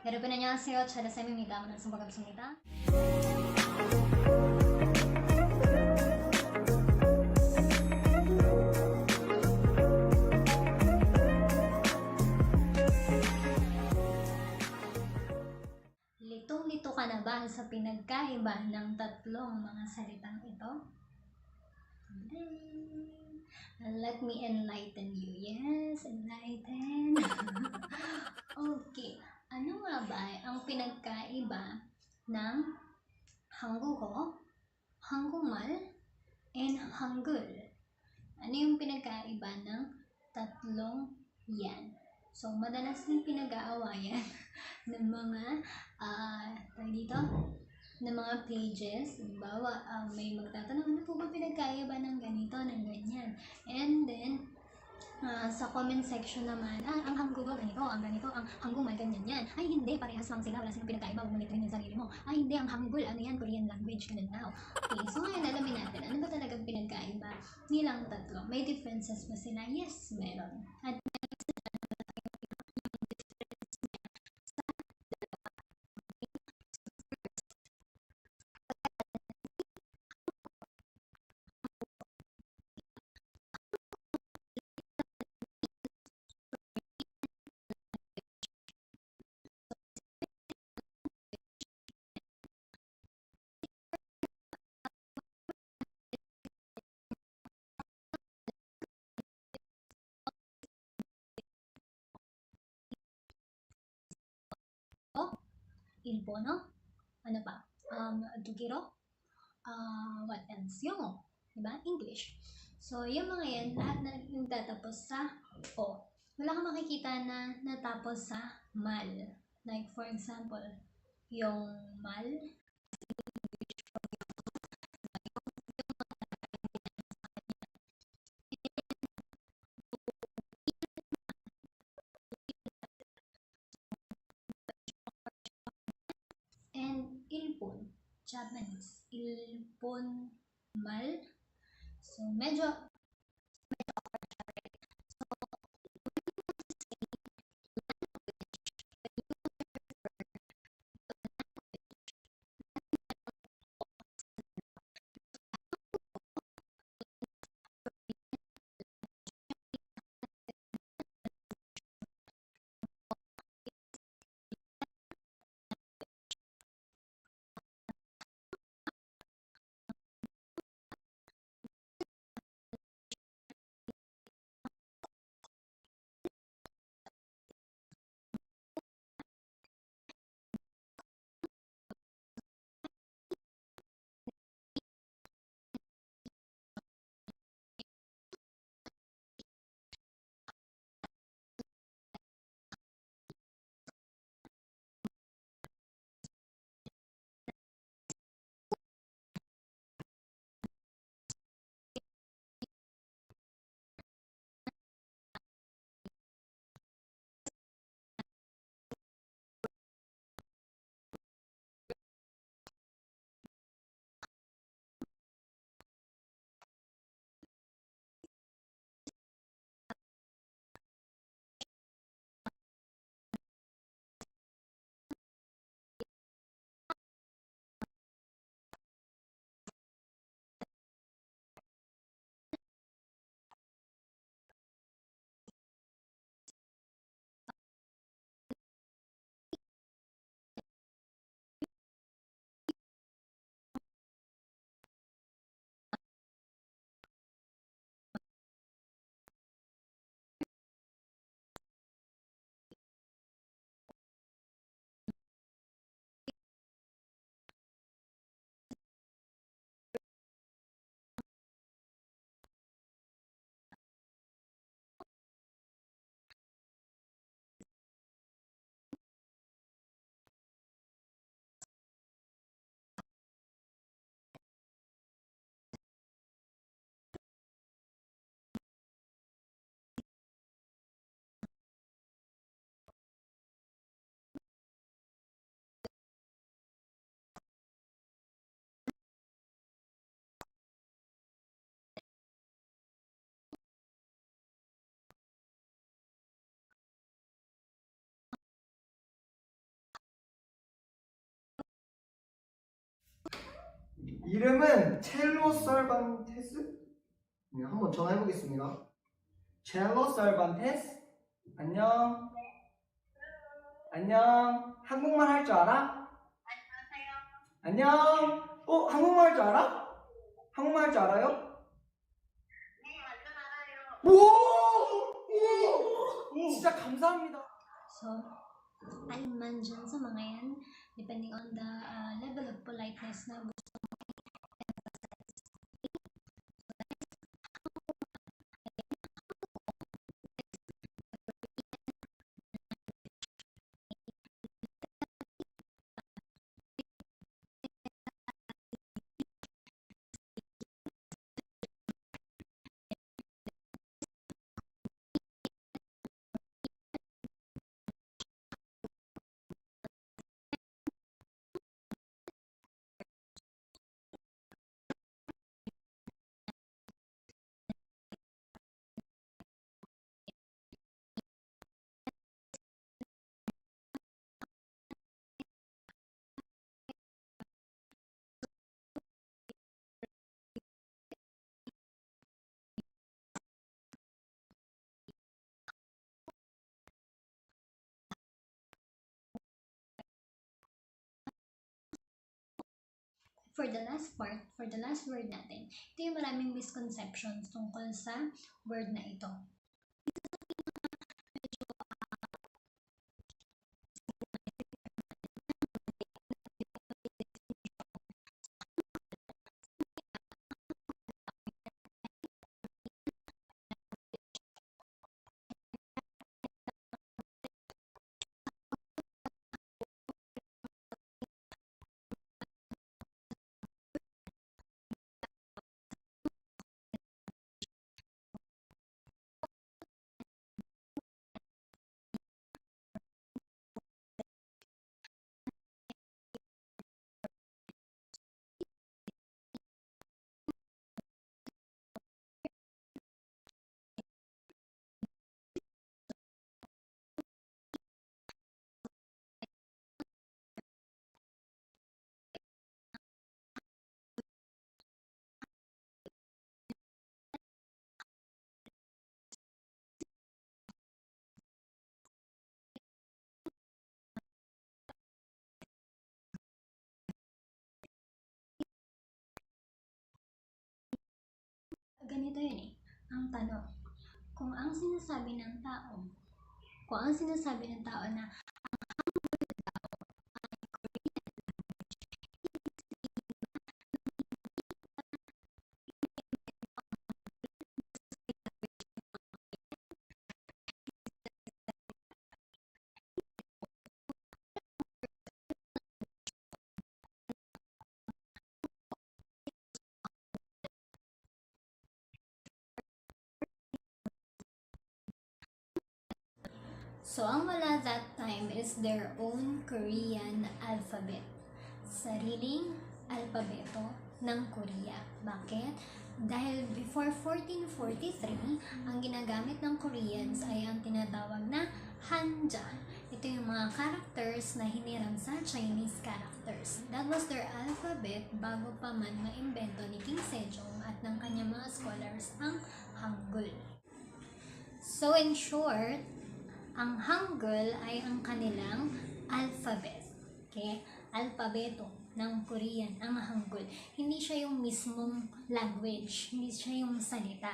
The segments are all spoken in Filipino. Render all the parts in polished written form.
여러분 안녕하세요. 차례쌤입니다. 만나서 반갑습니다. Litong-lito ka na ba sa pinagkaiba ng tatlong mga salitang ito? Let me enlighten you. Yes, enlighten. Okay. Ano nga ba ang pinagkaiba ng Hangugo, Hangumal, and Hangul? Ano yung pinagkaiba ng tatlong yan? So, madalas yung pinag-aawayan ng mga dito, ng mga pages. Halimbawa, may magtatanong, ano po ba pinagkaiba ng ganito, ng ganyan? And then, sa comment section naman, ang Hanggugo ganito, ang Hanggumal ganyan yan. Ay hindi, parehas lang sila, wala silang pinagkaiba, huwag malitin yung sarili mo. Ay hindi, ang Hangul, ano yan, Korean language, ganun daw. Okay, so ngayon alamin natin, ano ba talagang pinagkaiba nilang tatlo? May differences ba sila? Yes, meron. At Ilbono, ano pa? Dugiro, what else? Yongo, diba? English. So, yung mga yan, lahat na yung tatapos sa O. Wala kang makikita na natapos sa mal. Like, for example, yung mal, and ilpon, Japanese. Ilpon, mal. So, medyo 이름은 첼로 설반테스? 네, 한번 전화해 보겠습니다. 첼로 설반테스? 안녕. 안녕. 한국말 할 줄 알아? 안녕. 한국말 할 줄 알아? 한국말 할 줄 알아요? 네, 완전 알아요. 오! 진짜 감사합니다. So, alinman dyan sa mga yan, depending on the level of politeness na gusto. For the last part, for the last word natin, ito yung maraming misconceptions tungkol sa word na ito. Ganito yun eh, ang tanong. Kung ang sinasabi ng tao na so, ang wala that time is their own Korean alphabet. Sariling alpabeto ng Korea. Bakit? Dahil before 1443, ang ginagamit ng Koreans ay ang tinatawag na Hanja. Ito yung mga characters na hiniram sa Chinese characters. That was their alphabet bago pa man maimbento ni King Sejong at ng kanyang mga scholars ang Hangul. So in short, ang Hangul ay ang kanilang alphabet. Okay? Alpabeto ng Korean, ang Hangul. Hindi siya yung mismong language. Hindi siya yung salita.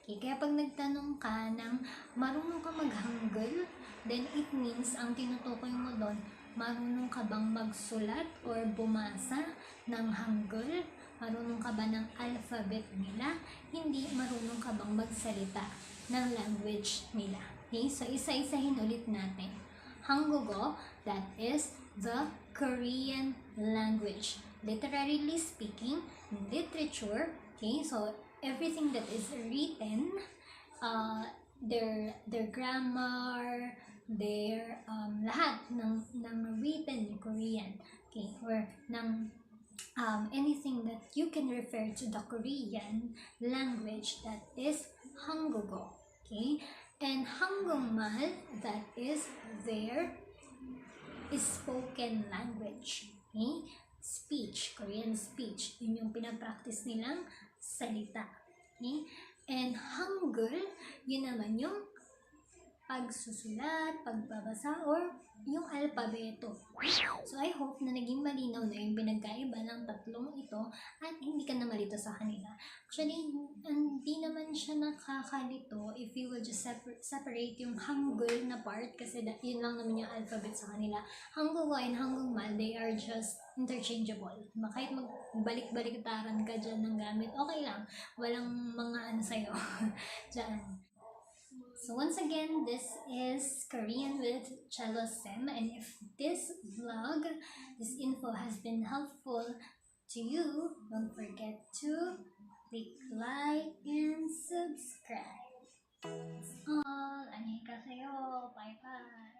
Okay? Kaya pag nagtanong ka ng marunong ka mag-Hangul, then it means ang tinutukoy mo doon, marunong ka bang magsulat or bumasa ng Hangul? Marunong ka ba ng alphabet nila? Hindi marunong ka bang magsalita ng language nila? Okay, so isa-isahin ulit natin. Hangugo, that is the Korean language. Literally speaking, literature, okay, so everything that is written, their grammar, their lahat ng written Korean, okay, or ng anything that you can refer to the Korean language, that is Hangugo, okay? And Hangulmal, that is their spoken language, okay? Speech, Korean speech. Yun pinapractice nilang salita. Okay? And Hangul, yun naman yung pagsusulat, pagbabasa, or yung alpabeto. So, I hope na naging malinaw na yung pinagkaiba ng tatlong ito at hindi ka na malito sa kanila. Actually, hindi naman siya nakakalito if you will just separate yung Hangul na part kasi yun lang naman yung alphabet sa kanila. Hangul and Hangul, they are just interchangeable. Kahit magbalik-baliktaran ka dyan ng gamit, okay lang. Walang mga ano sa'yo dyan. So once again, this is Korean with Cello Sim, and if this vlog, this info has been helpful to you, don't forget to click like and subscribe. That's all. Annyeonghaseyo. Bye bye.